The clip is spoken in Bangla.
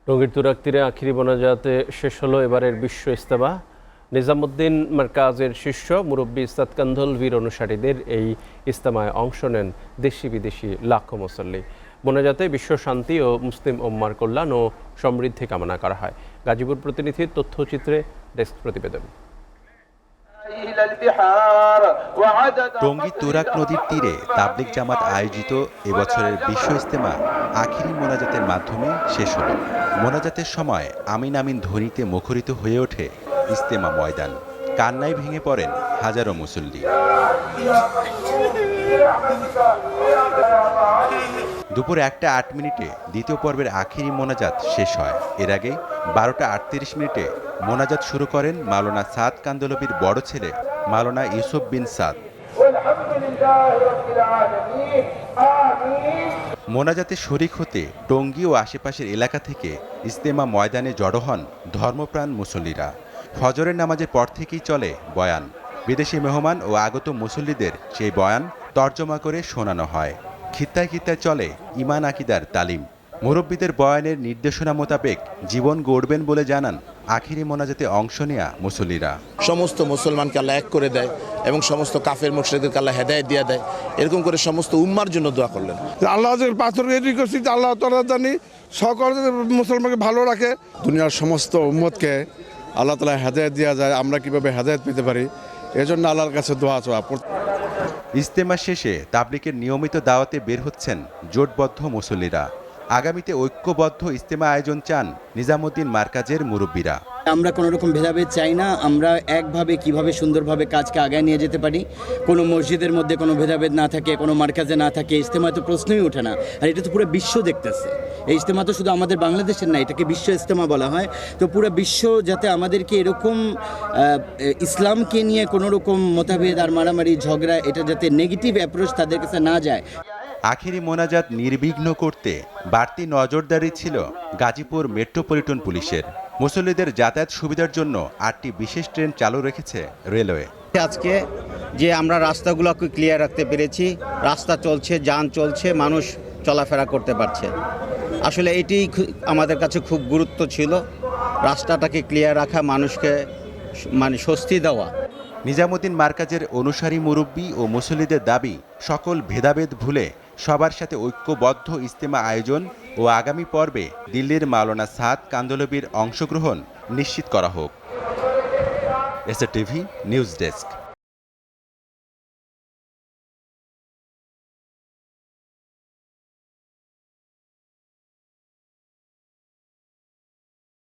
টঙ্গীর তুরাগ তীরে আখিরি মোনাজাতে শেষ হলো এবারের বিশ্ব ইজতেমা। নিজামুদ্দিন মারকাজের শিষ্য মুরব্বী ইস্তাদ কান্ধলভির অনুসারীদের এই ইজতেমায় অংশ নেন দেশি বিদেশি লাখো মুসল্লি। মোনাজাতে বিশ্ব শান্তি ও মুসলিম উম্মার কল্যাণ ও সমৃদ্ধি কামনা করা হয়। গাজীপুর প্রতিনিধির তথ্যচিত্রে ডেস্ক প্রতিবেদন। টঙ্গী তুরাগ নদীর তীরে তাবলিগ জামাত আয়োজিত এবছরের বিশ্ব ইজতেমা আখিরি মোনাজাতের মাধ্যমে শেষ হল। মোনাজাতের সময় আমিন আমিন ধ্বনিতে মুখরিত হয়ে ওঠে ইজতেমা ময়দান। কান্নায় ভেঙে পড়েন হাজারো মুসল্লি। দুপুর 1টা 8 মিনিটে দ্বিতীয় পর্বের আখিরি মোনাজাত শেষ হয়। এর আগে 12টা 38 মিনিটে মোনাজাত শুরু করেন মাওলানা সাদ কান্ধলভির বড় ছেলে মাওলানা ইউসুফ বিন সাদ। মোনাজাতে শরিক হতে টঙ্গী ও আশেপাশের এলাকা থেকে ইজতেমা ময়দানে জড়ো হন ধর্মপ্রাণ মুসল্লিরা। ফজরের নামাজের পর থেকেই চলে বয়ান। বিদেশি মেহমান ও আগত মুসল্লিদের সেই বয়ান তর্জমা করে শোনানো হয়। খিত্তায় খিত্তায় চলে ঈমান আকিদার তালিম। মুরব্বীদের বয়ানের নির্দেশনা মোতাবেক জীবন গড়বেন বলে জানান আখিরি মোনাজাতে অংশ নেয়া মুসল্লিরা। সমস্ত মুসলমানকে আল্লাহ এক করে দেয় এবং সমস্ত কাফের মুশরিকদেরকে আল্লাহ হেদায়েত দিয়ে দেয়, এরকম করে সমস্ত উম্মার জন্য দোয়া করলেন। আল্লাহ পাথর রেডি করছি, আল্লাহ তাআলা জানি সকল মুসলমানকে ভালো রাখে। দুনিয়ার সমস্ত উম্মতকে আল্লাহ তাআলা হেদায়েত দেওয়া যায়, আমরা কিভাবে হেদায়েত পেতে পারি এজন্য আল্লাহর কাছে দোয়া চাওয়া। ইজতেমা শেষে তাবলিগের নিয়মিত দাওয়াতে বের হচ্ছেন জোটবদ্ধ মুসল্লিরা। আগামীতে ঐক্যবদ্ধ ইজতেমা আয়োজন চান নিজামুদ্দিন মারকাজের মুরব্বীরা। আমরা কোনো রকম ভেদাভেদ চাই না। আমরা একভাবে কিভাবে সুন্দরভাবে কাজকে আগায় নিয়ে যেতে পারি, কোনো মসজিদের মধ্যে কোনো ভেদাভেদ না থাকে, কোনো মার্কাজে না থাকে, ইজতেমা তো প্রশ্নই ওঠে না। আর এটা তো পুরো বিশ্ব দেখতেছে। এই ইজতেমা তো শুধু আমাদের বাংলাদেশের না, এটাকে বিশ্ব ইজতেমা বলা হয়। তো পুরো বিশ্ব যাতে আমাদেরকে এরকম ইসলামকে নিয়ে কোনো রকম মতভেদ আর মারামারি ঝগড়া, এটা যাতে নেগেটিভ অ্যাপ্রোচ তাদের কাছে না যায়। আখিরি মোনাজাত নির্বিঘ্ন করতে বাড়তি নজরদারি ছিল গাজীপুর মেট্রোপলিটন পুলিশের। মুসল্লিদের যাতায়াত সুবিধার জন্য 8টি বিশেষ ট্রেন চালু রেখেছে রেলওয়ে। আজকে যে আমরা রাস্তাগুলোকে ক্লিয়ার রাখতে পেরেছি, রাস্তা চলছে, যান চলছে, মানুষ চলাফেরা করতে পারছে। আসলে এটি আমাদের কাছে খুব গুরুত্ব ছিল, রাস্তাটাকে ক্লিয়ার রাখা, মানুষকে স্বস্তি দেওয়া। নিজামুদ্দিন মারকাজের অনুসারী মুরব্বী ও মুসল্লিদের দাবি সকল ভেদাভেদ ভুলে সবার সাথে ঐক্যবদ্ধ ইজতেমা আয়োজন ও আগামী পর্বে দিল্লির মাওলানা সাদ কান্ধলভির অংশগ্রহণ নিশ্চিত করা হোক। SR TV news desk.